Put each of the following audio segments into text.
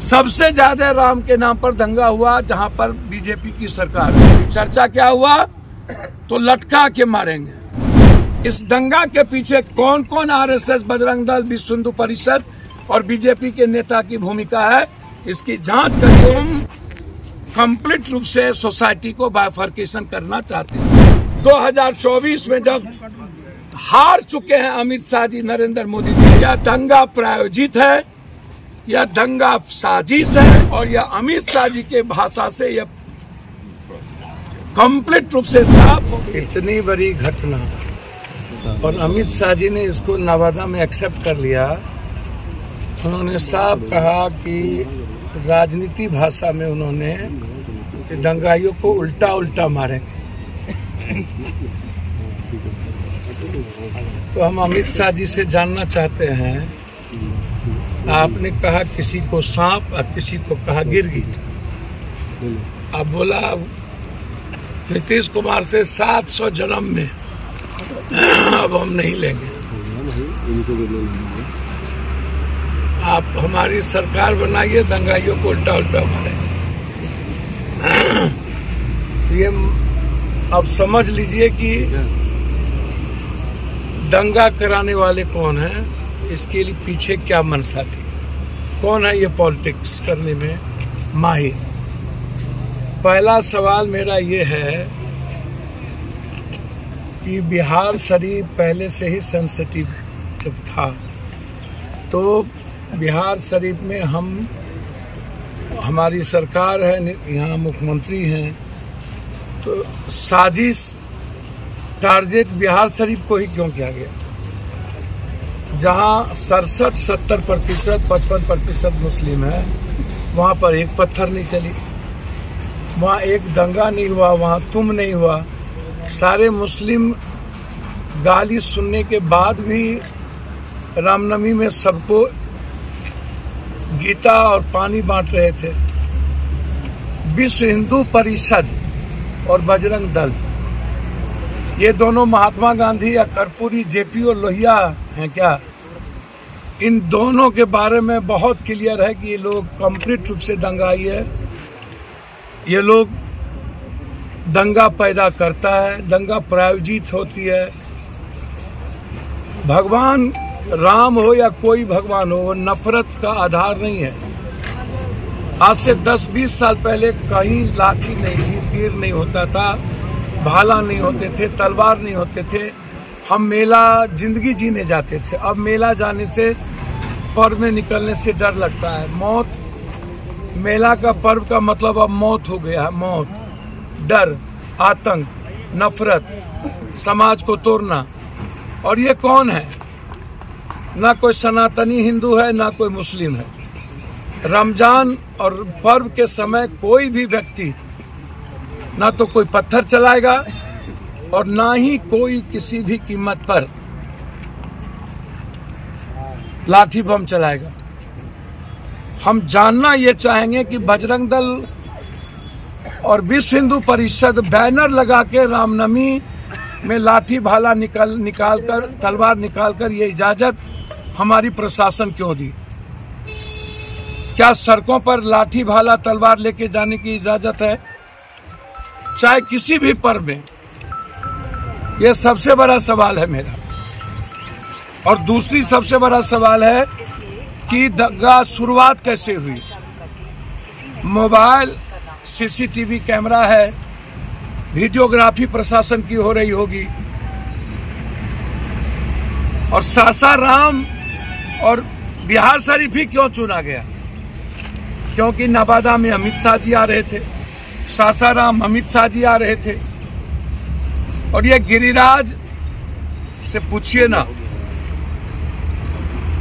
सबसे ज्यादा राम के नाम पर दंगा हुआ जहां पर बीजेपी की सरकार है। चर्चा क्या हुआ तो लटका के मारेंगे। इस दंगा के पीछे कौन कौन आरएसएस, बजरंग दल, विश्व हिंदू परिषद और बीजेपी के नेता की भूमिका है, इसकी जांच करके हम कंप्लीट रूप से सोसाइटी को बाइफर्केशन करना चाहते हैं। 2024 में जब हार चुके हैं अमित शाह जी, नरेंद्र मोदी जी, यह दंगा प्रायोजित है, यह दंगा साजिश है और यह अमित शाह जी के भाषा से यह कंप्लीट रूप से साफ हो गई। इतनी बड़ी घटना और अमित शाह जी ने इसको नवादा में एक्सेप्ट कर लिया। उन्होंने साफ कहा कि राजनीति भाषा में उन्होंने दंगाइयों को उल्टा उल्टा मारेंगे। तो हम अमित शाह जी से जानना चाहते हैं, आपने कहा किसी को सांप और किसी को कहा गिरगिट। अब बोला नीतीश कुमार से 700 जन्म में अब हम नहीं लेंगे। आप हमारी सरकार बनाइए, दंगाइयों को उल्टा उल्टा मारेंगे। तो ये अब समझ लीजिए कि दंगा कराने वाले कौन हैं, इसके लिए पीछे क्या मनसा थी, कौन है ये पॉलिटिक्स करने में माहिर। पहला सवाल मेरा ये है कि बिहार शरीफ पहले से ही सेंसिटिव था, तो बिहार शरीफ में हमारी सरकार है, यहाँ मुख्यमंत्री हैं, तो साजिश टारगेट बिहार शरीफ को ही क्यों किया गया, जहाँ 67-70%, 55% मुस्लिम है, वहाँ पर एक पत्थर नहीं चली, वहाँ एक दंगा नहीं हुआ, वहाँ तुम नहीं हुआ। सारे मुस्लिम गाली सुनने के बाद भी रामनवमी में सबको गीता और पानी बांट रहे थे। विश्व हिंदू परिषद और बजरंग दल, ये दोनों महात्मा गांधी या कर्पूरी, जेपी और लोहिया हैं क्या? इन दोनों के बारे में बहुत क्लियर है कि ये लोग कंप्लीट रूप से दंगाई है। ये लोग दंगा पैदा करता है, दंगा प्रायोजित होती है। भगवान राम हो या कोई भगवान हो, वो नफरत का आधार नहीं है। आज से 10-20 साल पहले कहीं लाठी नहीं थी, तीर नहीं होता था, भाला नहीं होते थे, तलवार नहीं होते थे। हम मेला जिंदगी जीने जाते थे। अब मेला जाने से, पर्व में निकलने से डर लगता है। मौत, मेला का पर्व का मतलब अब मौत हो गया है। मौत, डर, आतंक, नफरत, समाज को तोड़ना। और ये कौन है? ना कोई सनातनी हिंदू है, ना कोई मुस्लिम है। रमजान और पर्व के समय कोई भी व्यक्ति ना तो कोई पत्थर चलाएगा और ना ही कोई किसी भी कीमत पर लाठी बम चलाएगा। हम जानना ये चाहेंगे कि बजरंग दल और विश्व हिंदू परिषद बैनर लगा के रामनवमी में लाठी भाला निकाल कर, तलवार निकाल कर, ये इजाजत हमारी प्रशासन क्यों दी? क्या सड़कों पर लाठी भाला तलवार लेके जाने की इजाजत है, चाहे किसी भी पर्व में? यह सबसे बड़ा सवाल है मेरा। और दूसरी सबसे बड़ा सवाल है कि दंगा शुरुआत कैसे हुई? मोबाइल सीसीटीवी कैमरा है, वीडियोग्राफी प्रशासन की हो रही होगी। और सासाराम और बिहार शरीफ ही क्यों चुना गया? क्योंकि नवादा में अमित शाह जी आ रहे थे, सासाराम अमित शाह जी आ रहे थे। और ये गिरिराज से पूछिए ना,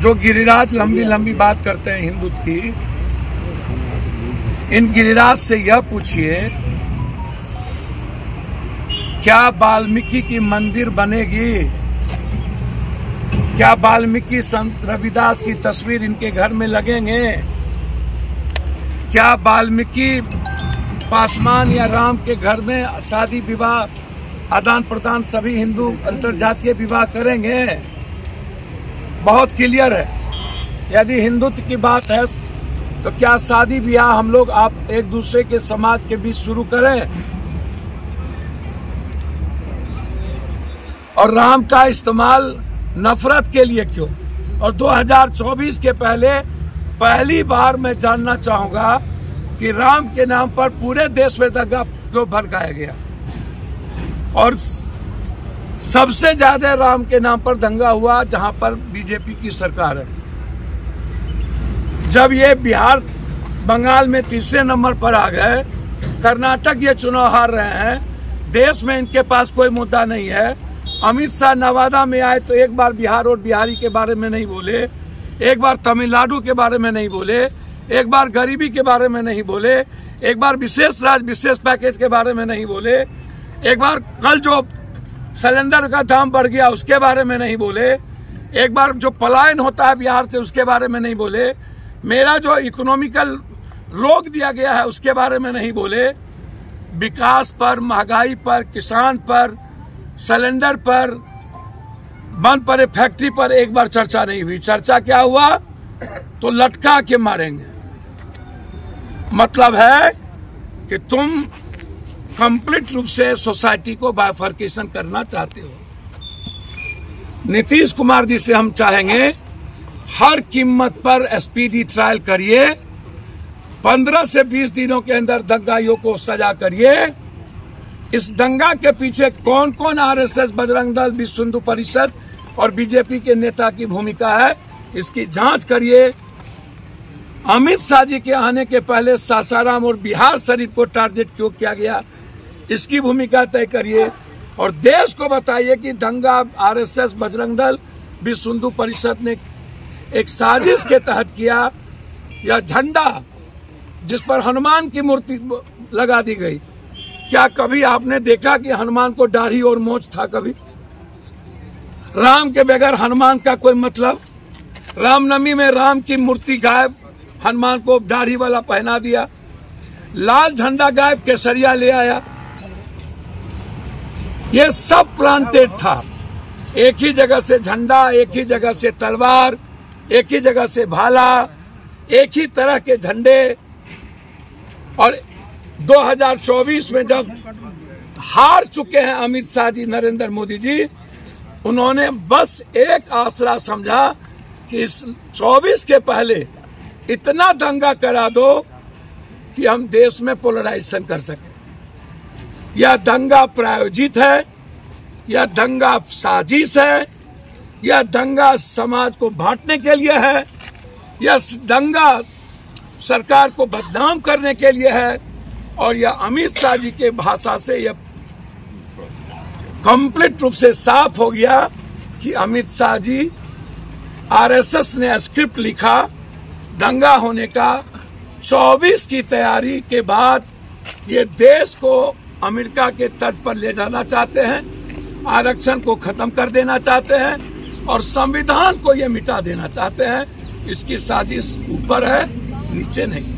जो गिरिराज लंबी लंबी बात करते हैं हिंदुत्व की, इन गिरिराज से यह पूछिए, क्या वाल्मीकि की मंदिर बनेगी? क्या वाल्मीकि संत रविदास की तस्वीर इनके घर में लगेंगे? क्या वाल्मीकि पासवान या राम के घर में शादी विवाह, आदान प्रदान सभी हिंदू अंतरजातीय विवाह करेंगे? बहुत क्लियर है। यदि हिंदुत्व की बात है तो क्या शादी ब्याह हम लोग आप एक दूसरे के समाज के बीच शुरू करें? और राम का इस्तेमाल नफरत के लिए क्यों? और 2024 के पहली बार मैं जानना चाहूंगा कि राम के नाम पर पूरे देश में दंगा क्यों भड़काया गया, और सबसे ज्यादा राम के नाम पर दंगा हुआ जहां पर बीजेपी की सरकार है। जब ये बिहार बंगाल में तीसरे नंबर पर आ गए, कर्नाटक ये चुनाव हार रहे हैं, देश में इनके पास कोई मुद्दा नहीं है। अमित शाह नवादा में आए तो एक बार बिहार और बिहारी के बारे में नहीं बोले, एक बार तमिलनाडु के बारे में नहीं बोले, एक बार गरीबी के बारे में नहीं बोले, एक बार विशेष राज्य विशेष पैकेज के बारे में नहीं बोले, एक बार कल जो सिलेंडर का दाम बढ़ गया उसके बारे में नहीं बोले, एक बार जो पलायन होता है बिहार से उसके बारे में नहीं बोले, मेरा जो इकोनॉमिकल रोक दिया गया है उसके बारे में नहीं बोले। विकास पर, महंगाई पर, किसान पर, सिलेंडर पर, बंद पड़े फैक्ट्री पर एक बार चर्चा नहीं हुई। चर्चा क्या हुआ? तो लटका के मारेंगे। मतलब है कि तुम कंप्लीट रूप से सोसाइटी को बाइफर्केशन करना चाहते हो। नीतीश कुमार जी से हम चाहेंगे हर कीमत पर स्पीडी ट्रायल करिए, 15 से 20 दिनों के अंदर दंगाइयों को सजा करिए। इस दंगा के पीछे कौन कौन आरएसएस, बजरंग दल, विश्व हिंदू परिषद और बीजेपी के नेता की भूमिका है, इसकी जांच करिए। अमित शाह जी के आने के पहले सासाराम और बिहार शरीफ को टारगेट क्यों किया गया, इसकी भूमिका तय करिए और देश को बताइए कि दंगा आरएसएस, बजरंग दल, विश्व हिंदू परिषद ने एक साजिश के तहत किया। यह झंडा जिस पर हनुमान की मूर्ति लगा दी गई, क्या कभी आपने देखा कि हनुमान को दाढ़ी और मोछ था? कभी राम के बगैर हनुमान का कोई मतलब? रामनवमी में राम की मूर्ति गायब, हनुमान को दाढ़ी वाला पहना दिया। लाल झंडा गायब, केसरिया ले आया। ये सब प्लांटेड था। एक ही जगह से झंडा, एक ही जगह से तलवार, एक ही जगह से भाला, एक ही तरह के झंडे। और 2024 में जब हार चुके हैं अमित शाह जी, नरेंद्र मोदी जी, उन्होंने बस एक आसरा समझा कि इस 24 के पहले इतना दंगा करा दो कि हम देश में पोलराइजेशन कर सकें। यह दंगा प्रायोजित है, यह दंगा साजिश है, यह दंगा समाज को बांटने के लिए है, यह दंगा सरकार को बदनाम करने के लिए है। और यह अमित शाह जी के भाषा से यह कंप्लीट रूप से साफ हो गया कि अमित शाह जी, आरएसएस ने स्क्रिप्ट लिखा दंगा होने का, 24 की तैयारी के बाद ये देश को अमेरिका के तर्ज पर ले जाना चाहते हैं, आरक्षण को खत्म कर देना चाहते हैं और संविधान को ये मिटा देना चाहते हैं। इसकी साजिश ऊपर है, नीचे नहीं।